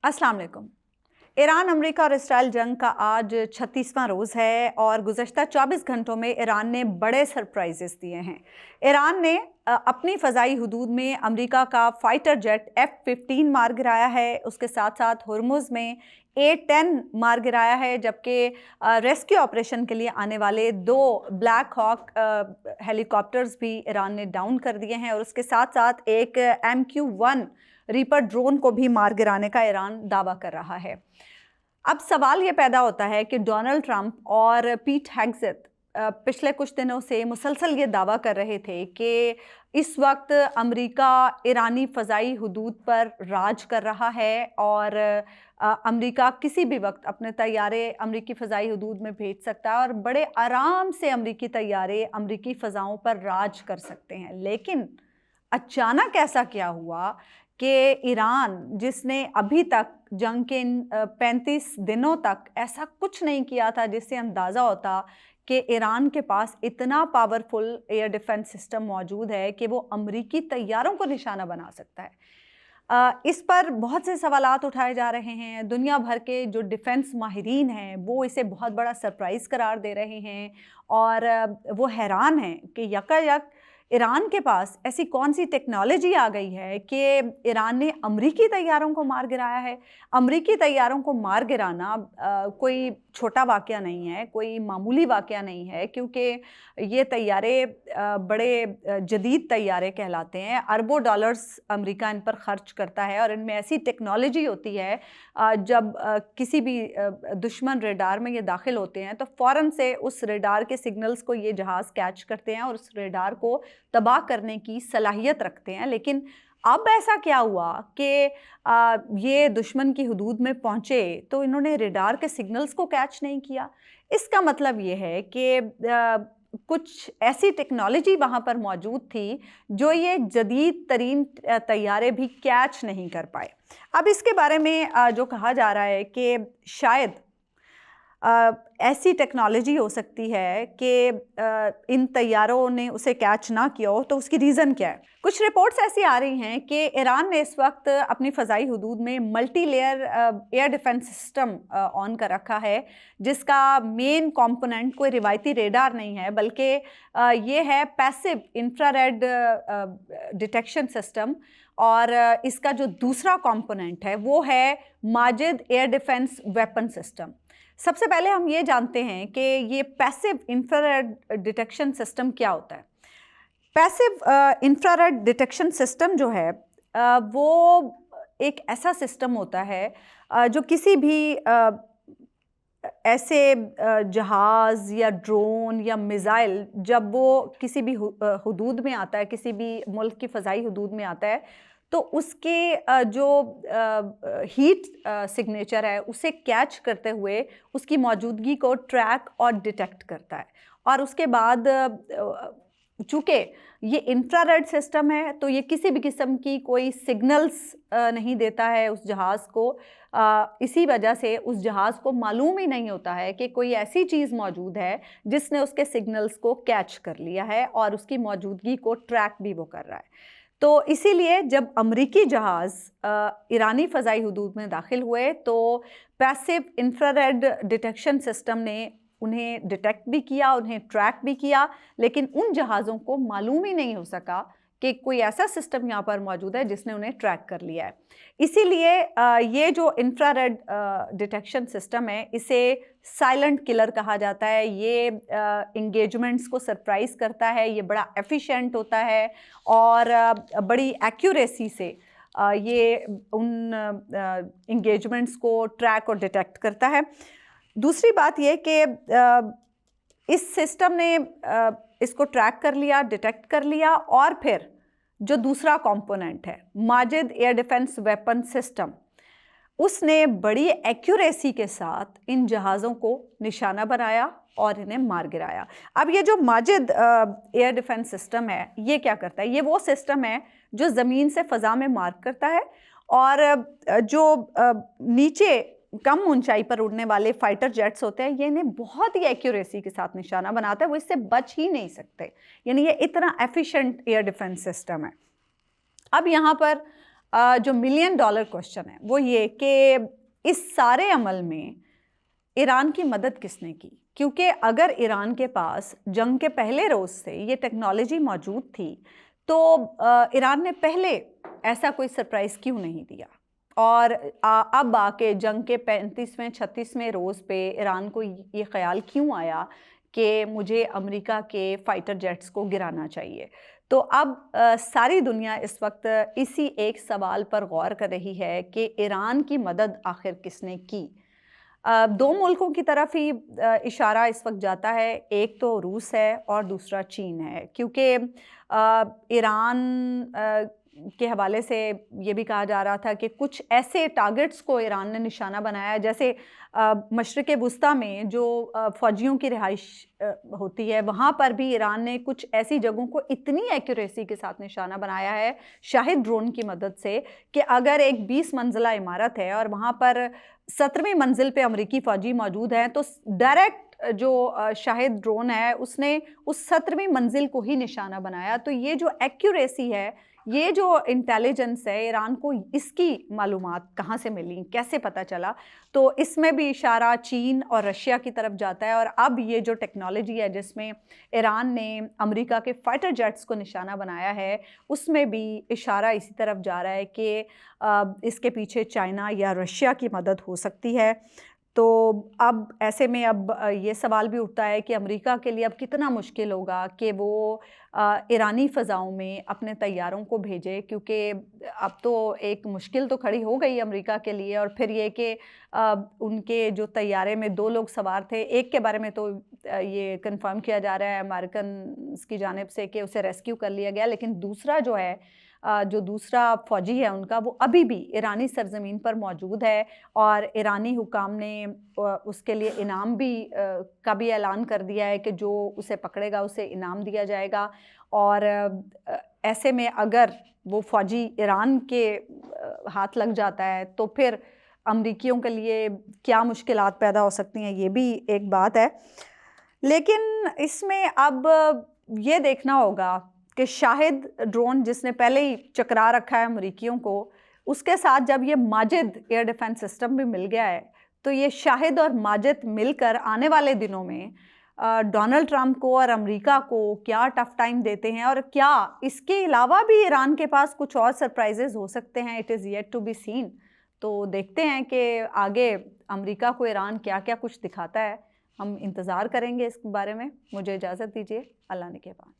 अस्सलाम वालेकुम। Iran, America और इसराइल जंग का आज 36वां रोज़ है और गुज़श्ता 24 घंटों में ईरान ने बड़े सरप्राइजेस दिए हैं। ईरान ने अपनी फ़ज़ाई हदूद में अमेरिका का फाइटर जेट F-15 मार गिराया है। उसके साथ साथ हुर्मुज़ में A-10 मार गिराया है, जबकि रेस्क्यू ऑपरेशन के लिए आने वाले 2 ब्लैक हॉक हेलीकॉप्टर्स भी ईरान ने डाउन कर दिए हैं और उसके साथ साथ एक MQ-1 रीपर ड्रोन को भी मार गिराने का ईरान दावा कर रहा है। अब सवाल ये पैदा होता है कि डोनाल्ड ट्रंप और पीट हेग्सेथ पिछले कुछ दिनों से मुसलसल ये दावा कर रहे थे कि इस वक्त अमेरिका ईरानी फ़ज़ाई हदूद पर राज कर रहा है और अमेरिका किसी भी वक्त अपने तैयारे अमेरिकी फ़ज़ाई हदूद में भेज सकता है और बड़े आराम से अमेरिकी तैयारे अमेरिकी फ़ज़ाओं पर राज कर सकते हैं। लेकिन अचानक ऐसा क्या हुआ कि ईरान, जिसने अभी तक जंग के 35 दिनों तक ऐसा कुछ नहीं किया था जिससे अंदाज़ा होता कि ईरान के पास इतना पावरफुल एयर डिफेंस सिस्टम मौजूद है कि वो अमेरिकी तैयारों को निशाना बना सकता है। इस पर बहुत से सवालात उठाए जा रहे हैं। दुनिया भर के जो डिफेंस माहिरीन हैं वो इसे बहुत बड़ा सरप्राइज़ करार दे रहे हैं और वो हैरान हैं कि यकायक ईरान के पास ऐसी कौन सी टेक्नोलॉजी आ गई है कि ईरान ने अमेरिकी तैयारों को मार गिराया है। अमेरिकी तैयारों को मार गिराना कोई छोटा वाक़या नहीं है, कोई मामूली वाक़या नहीं है, क्योंकि ये तैयारे बड़े जदीद तैयारे कहलाते हैं। अरबों डॉलर्स अमेरिका इन पर ख़र्च करता है और इनमें ऐसी टेक्नोलॉजी होती है जब किसी भी दुश्मन रेडार में ये दाखिल होते हैं तो फ़ौरन से उस रेडार के सिग्नल्स को ये जहाज़ कैच करते हैं और उस रेडार को तबाह करने की सलाहियत रखते हैं। लेकिन अब ऐसा क्या हुआ कि ये दुश्मन की हदूद में पहुँचे तो इन्होंने रेडार के सिग्नल्स को कैच नहीं किया। इसका मतलब ये है कि कुछ ऐसी टेक्नोलॉजी वहाँ पर मौजूद थी जो ये जदीद तरीन तैयारे भी कैच नहीं कर पाए। अब इसके बारे में जो कहा जा रहा है कि शायद ऐसी टेक्नोलॉजी हो सकती है कि इन तैयारों ने उसे कैच ना किया हो, तो उसकी रीज़न क्या है। कुछ रिपोर्ट्स ऐसी आ रही हैं कि ईरान ने इस वक्त अपनी फ़ज़ाई हदूद में multi layer air defence system on कर रखा है, जिसका मेन कंपोनेंट कोई रिवायती रेडार नहीं है बल्कि ये है पैसिव इंफ्रारेड डिटेक्शन सिस्टम। और इसका जो दूसरा कंपोनेंट है वो है Majid air defence weapon system. सबसे पहले हम ये जानते हैं कि ये पैसिव इंफ्रारेड डिटेक्शन सिस्टम क्या होता है। पैसिव इंफ्रारेड डिटेक्शन सिस्टम जो है वो एक ऐसा सिस्टम होता है जो किसी भी ऐसे जहाज़ या ड्रोन या मिज़ाइल जब वो किसी भी हदूद में आता है, किसी भी मुल्क की फ़ज़ाई हदूद में आता है, तो उसके जो हीट सिग्नेचर है उसे कैच करते हुए उसकी मौजूदगी को ट्रैक और डिटेक्ट करता है। और उसके बाद चूँकि ये इंफ्रारेड सिस्टम है तो ये किसी भी किस्म की कोई सिग्नल्स नहीं देता है उस जहाज़ को। इसी वजह से उस जहाज़ को मालूम ही नहीं होता है कि कोई ऐसी चीज़ मौजूद है जिसने उसके सिग्नल्स को कैच कर लिया है और उसकी मौजूदगी को ट्रैक भी वो कर रहा है। तो इसीलिए जब अमेरिकी जहाज़ ईरानी फ़ज़ाई हदूद में दाखिल हुए तो पैसिव इंफ्रारेड डिटेक्शन सिस्टम ने उन्हें डिटेक्ट भी किया, उन्हें ट्रैक भी किया, लेकिन उन जहाज़ों को मालूम ही नहीं हो सका कि कोई ऐसा सिस्टम यहाँ पर मौजूद है जिसने उन्हें ट्रैक कर लिया है। इसीलिए ये जो इंफ्रारेड डिटेक्शन सिस्टम है इसे साइलेंट किलर कहा जाता है। ये इंगेजमेंट्स को सरप्राइज़ करता है, ये बड़ा एफिशिएंट होता है और बड़ी एक्यूरेसी से ये उन इंगेजमेंट्स को ट्रैक और डिटेक्ट करता है। दूसरी बात ये कि इस सिस्टम ने इसको ट्रैक कर लिया, डिटेक्ट कर लिया और फिर जो दूसरा कंपोनेंट है Majid air defence weapon system, उसने बड़ी एक्यूरेसी के साथ इन जहाज़ों को निशाना बनाया और इन्हें मार गिराया। अब ये जो माजिद एयर डिफेंस सिस्टम है ये क्या करता है? ये वो सिस्टम है जो ज़मीन से फ़ज़ा में मार्क करता है और जो नीचे कम ऊंचाई पर उड़ने वाले फाइटर जेट्स होते हैं ये इन्हें बहुत ही एक्यूरेसी के साथ निशाना बनाता है, वो इससे बच ही नहीं सकते। यानी ये इतना एफिशिएंट एयर डिफेंस सिस्टम है। अब यहाँ पर जो मिलियन डॉलर क्वेश्चन है वो ये कि इस सारे अमल में ईरान की मदद किसने की? क्योंकि अगर ईरान के पास जंग के पहले रोज़ से ये टेक्नोलॉजी मौजूद थी तो ईरान ने पहले ऐसा कोई सरप्राइज़ क्यों नहीं दिया? और अब आके जंग के 35वें 36वें रोज़ पे ईरान को ये ख्याल क्यों आया कि मुझे अमेरिका के फाइटर जेट्स को गिराना चाहिए? तो अब सारी दुनिया इस वक्त इसी एक सवाल पर गौर कर रही है कि ईरान की मदद आखिर किसने की? दो मुल्कों की तरफ ही इशारा इस वक्त जाता है, एक तो रूस है और दूसरा चीन है, क्योंकि ईरान के हवाले से ये भी कहा जा रहा था कि कुछ ऐसे टारगेट्स को ईरान ने निशाना बनाया, जैसे मशरिक़ वुस्ता में जो फ़ौजियों की रिहाइश होती है वहाँ पर भी ईरान ने कुछ ऐसी जगहों को इतनी एक्यूरेसी के साथ निशाना बनाया है शाहिद ड्रोन की मदद से कि अगर एक 20 मंजिला इमारत है और वहाँ पर 17वीं मंजिल पे अमेरिकी फ़ौजी मौजूद हैं तो डायरेक्ट जो शाहिद ड्रोन है उसने उस 17वीं मंजिल को ही निशाना बनाया। तो ये जो एक्यूरेसी है, ये जो इंटेलिजेंस है, ईरान को इसकी मालूमात कहाँ से मिली, कैसे पता चला? तो इसमें भी इशारा चीन और रशिया की तरफ जाता है। और अब ये जो टेक्नोलॉजी है जिसमें ईरान ने अमेरिका के फाइटर जेट्स को निशाना बनाया है, उसमें भी इशारा इसी तरफ जा रहा है कि इसके पीछे चाइना या रशिया की मदद हो सकती है। तो अब ऐसे में अब ये सवाल भी उठता है कि अमेरिका के लिए अब कितना मुश्किल होगा कि वो ईरानी फ़ज़ाओं में अपने तैयारों को भेजे, क्योंकि अब तो एक मुश्किल तो खड़ी हो गई अमेरिका के लिए। और फिर ये कि उनके जो तैयारे में 2 लोग सवार थे, एक के बारे में तो ये कंफर्म किया जा रहा है अमेरिकन की जानिब से कि उसे रेस्क्यू कर लिया गया, लेकिन दूसरा जो है जो दूसरा फ़ौजी है उनका, वो अभी भी ईरानी सरज़मीन पर मौजूद है। और ईरानी हुकाम ने उसके लिए इनाम भी का भी ऐलान कर दिया है कि जो उसे पकड़ेगा उसे इनाम दिया जाएगा। और ऐसे में अगर वो फ़ौजी ईरान के हाथ लग जाता है तो फिर अमरीकियों के लिए क्या मुश्किलात पैदा हो सकती हैं, ये भी एक बात है। लेकिन इसमें अब ये देखना होगा कि शाहिद ड्रोन जिसने पहले ही चकरा रखा है अमरीकियों को, उसके साथ जब ये माजिद एयर डिफेंस सिस्टम भी मिल गया है तो ये शाहिद और माजिद मिलकर आने वाले दिनों में डोनाल्ड ट्रंप को और अमेरिका को क्या टफ टाइम देते हैं, और क्या इसके अलावा भी ईरान के पास कुछ और सरप्राइजेज हो सकते हैं। It is yet to be seen. तो देखते हैं कि आगे अमेरिका को ईरान क्या क्या कुछ दिखाता है। हम इंतज़ार करेंगे इस बारे में। मुझे इजाज़त दीजिए। अल्लाह ने के बाद।